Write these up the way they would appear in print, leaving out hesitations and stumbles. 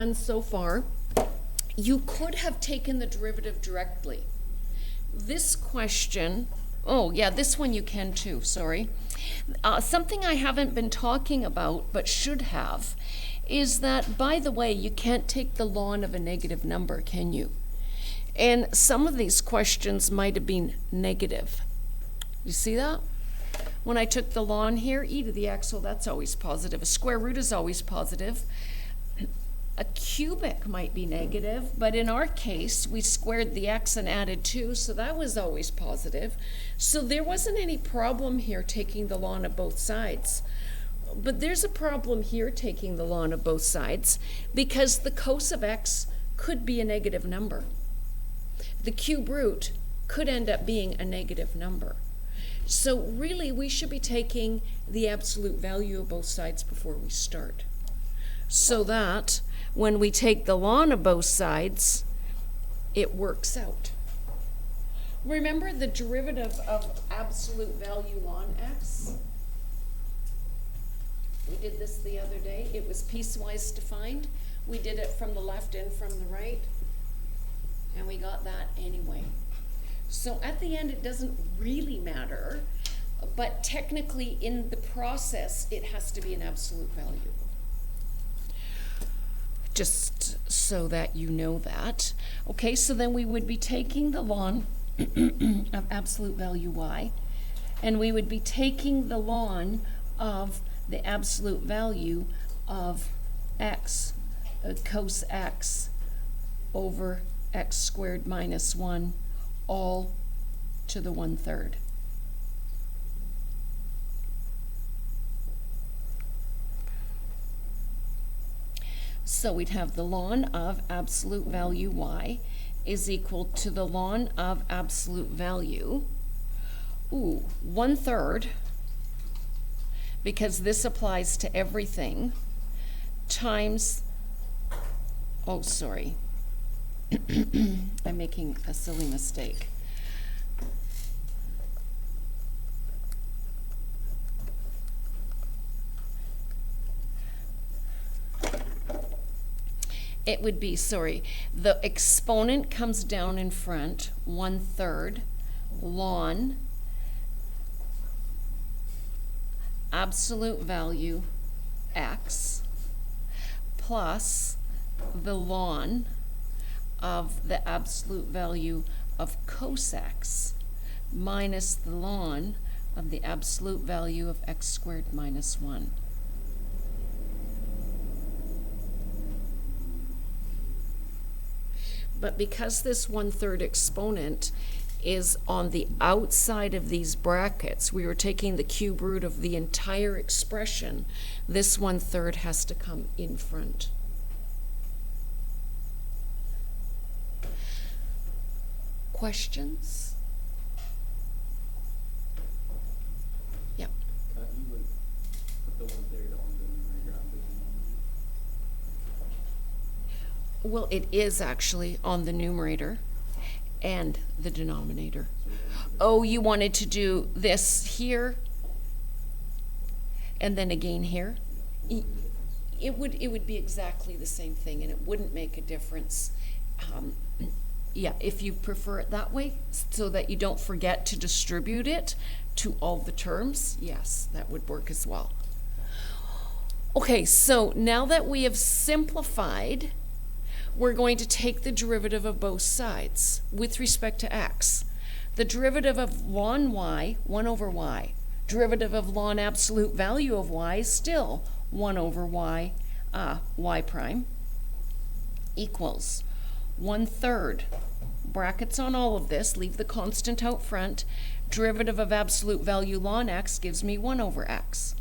And so far, you could have taken the derivative directly. This question, oh yeah, this one you can too, sorry. Something I haven't been talking about but should have is that, by the way, you can't take the ln of a negative number, can you? And some of these questions might have been negative. You see that? When I took the ln here, e to the x, well, that's always positive. A square root is always positive. A cubic might be negative, but in our case, we squared the x and added 2, so that was always positive. So there wasn't any problem here taking the ln of both sides. But there's a problem here taking the ln of both sides because the cos of x could be a negative number. The cube root could end up being a negative number. So really, we should be taking the absolute value of both sides before we start, so that when we take the ln of both sides, it works out. Remember the derivative of absolute value ln x? We did this the other day. It was piecewise defined. We did it from the left and from the right, and we got that anyway. So at the end, it doesn't really matter, but technically in the process, it has to be an absolute value. Just so that you know that. Okay, so then we would be taking the ln of absolute value y, and we would be taking the ln of the absolute value of x, cos x over x squared minus 1, all to the 1/3. So we'd have the ln of absolute value y is equal to the ln of absolute value, 1/3, because this applies to everything, times, oh, sorry, I'm making a silly mistake. It would be, sorry, the exponent comes down in front, 1/3 ln absolute value x plus the ln of the absolute value of cos x minus the ln of the absolute value of x squared minus 1. But because this 1/3 exponent is on the outside of these brackets, we were taking the cube root of the entire expression, this 1/3 has to come in front. Questions? Yeah. You would put the 1/3 on the numerator on the denominator. Well, it is actually on the numerator and the denominator. Oh, you wanted to do this here and then again here? It would be exactly the same thing, and it wouldn't make a difference. Yeah, if you prefer it that way, so that you don't forget to distribute it to all the terms, yes, that would work as well. Okay, so now that we have simplified, we're going to take the derivative of both sides with respect to x. The derivative of ln y, 1 over y. Derivative of ln absolute value of y is still 1 over y, y prime, equals 1/3, brackets on all of this, leave the constant out front, derivative of absolute value ln x gives me 1 over x,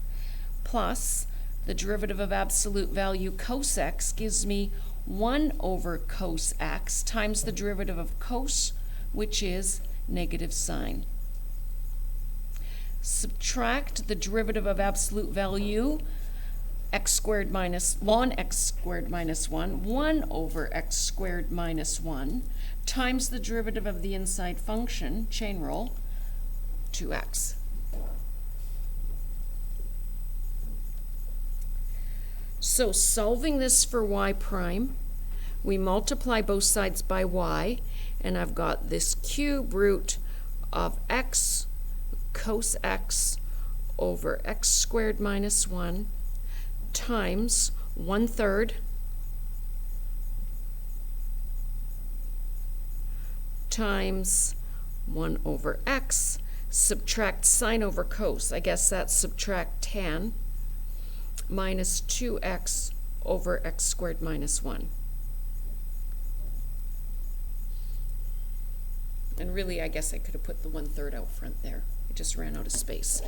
plus the derivative of absolute value cos x gives me 1 over cos x times the derivative of cos, which is negative sine. Subtract the derivative of absolute value x squared minus ln x squared minus 1, 1 over x squared minus 1, times the derivative of the inside function, chain rule, 2x. So solving this for y prime, we multiply both sides by y, and I've got this cube root of x cos x over x squared minus 1 times 1/3 times 1 over x, subtract sine over cos, I guess that's subtract tan, minus 2x over x squared minus 1. And really, I guess I could have put the 1/3 out front there. I just ran out of space.